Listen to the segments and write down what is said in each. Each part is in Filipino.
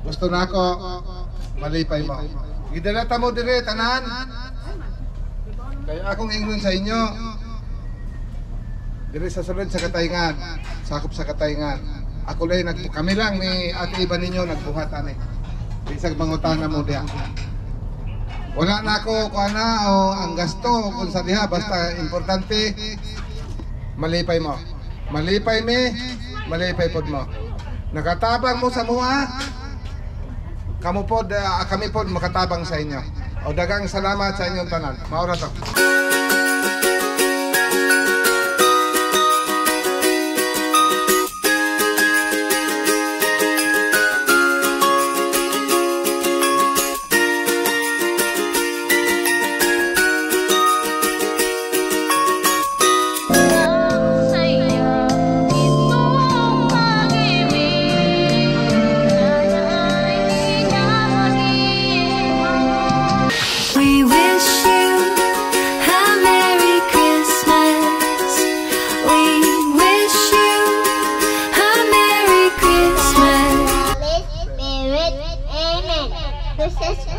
Gusto na ako, malipay mo. Gidalata mo dire, tanan. Kaya akong ingon sa inyo. Dire sa sulod sa Katayngan, sakop sa Katayngan. Ako lang, kami lang ni Ate Iba ninyo nagbuhat ani. Bisag mangutana mo diha. Wala na ako kuana o ang gasto kung sa diha, basta importante malipay mo. Malipay me, malipay pod mo. Nakatabang mo sa mua. Kami pod makatabang sa inyo. O dagang salamat sa inyong tanan. Maura to.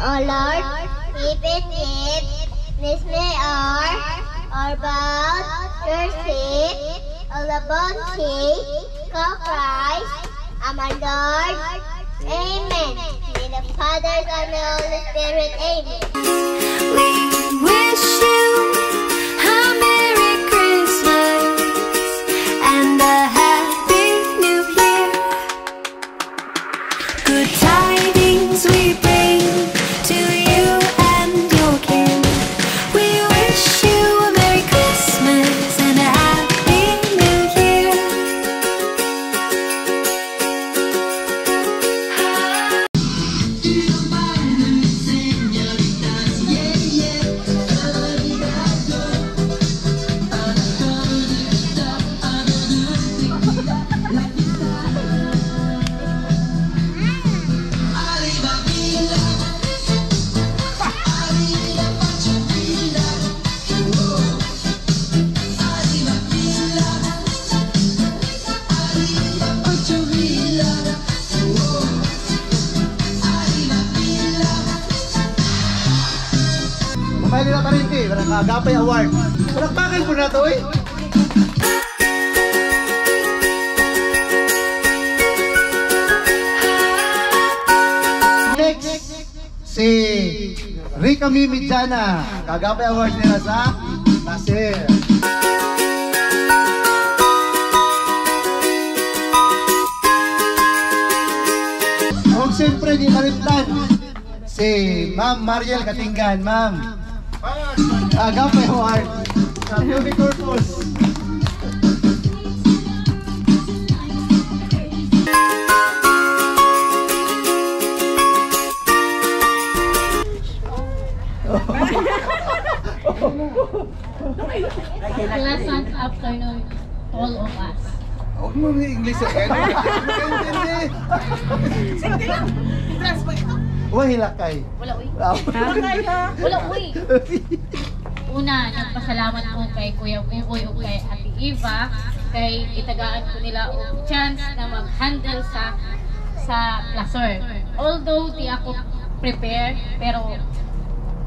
O Lord, keep it deep, this may our bound, your seat, all the bounty, call Christ, our Lord, amen. In the Father, Son, and the Holy Spirit, amen. We wish you a Merry Christmas and a Happy New Year. Good tidings we bring to you and your kin. We wish you a Merry Christmas and a Happy New Year. May nila pa rin Agapay Award. Palakpakan po na to eh. Next, si Rica Mimidjana. Agapay Award nila sa Nasir. O siyempre di marimtan si Ma'am Mariel Katinggan, Ma'am. Agapay Award sa Beauty Purpose. Pleasant afternoon, all of us. Huwag mo may English again. Uy, hilakay. Wala uy. Wala uy. Una, nagpasalamat ko kay Kuya Uy o kay Ate Eva kay itagaan ko nila og chance na mag-handle sa placer. Although di ako prepare, pero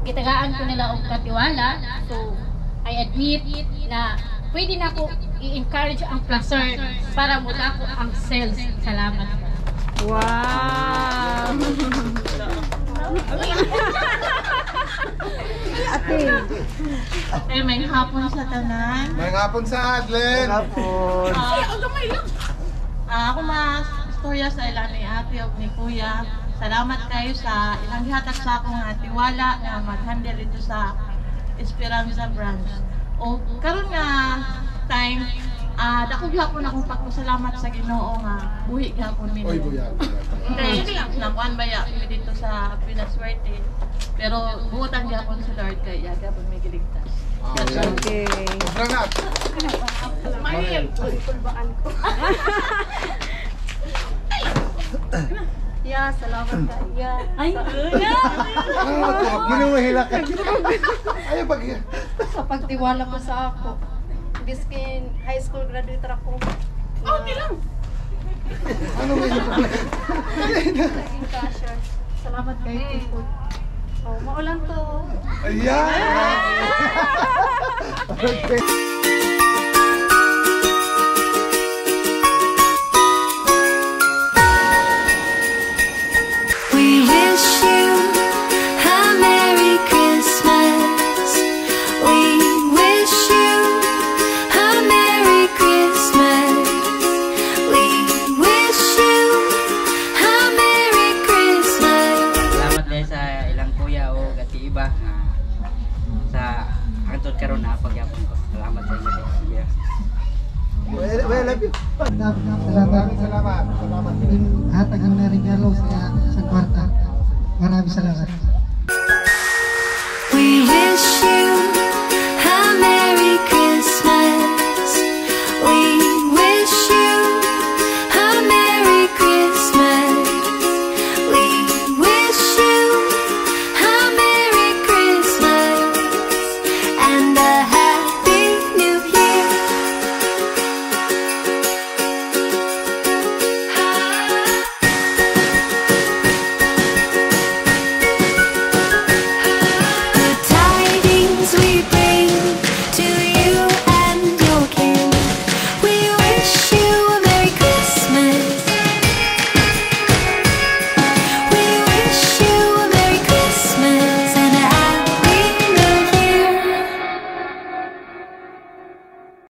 itagaan ko nila og katiwala. So, I admit na pwede na ako i-encourage ang placer para mula ko ang sales. Salamat. Wow! Ay, may hapon sa tanan. May hapon sa Adlen. Hapon. Ako mas istorya sa ilang ni ate o ni kuya. Salamat kayo sa ilang gihatag sa akong tiwala na mag-handle ito sa Esperanza branch. O karon nga time, dako gyapon akong pagpasalamat sa Ginoo nga buhi gyapon mi. Oy, buya. Kay nakuan baya kami dito sa Pinaswerte. Pero buotan gyapon sa Lord kay gyapon may giligtas. Okay. Salamat. Mariel, tulbaan ko. Yeah, salamat ka. Yeah. Ay, kuya! Ginuwahila ka. Ayaw pag... Sa pagtiwala mo sa ako. Biskin high school graduate ako. Okay lang. Ano may Naging cashier. Salamat kay Tito. Oh, maulan to. Ayan! Okay. We wish you a Merry Christmas. We wish you a Merry Christmas. We wish you a Merry Christmas. Salamat dahil sa ilang kuya o gati iba sa hangtod karon na pagyapon ko. Salamat sa inyo. Yeah. Well, love you. Maraming salamat. Salamat. Hatag ang regalo sa kwarta. Maraming salamat.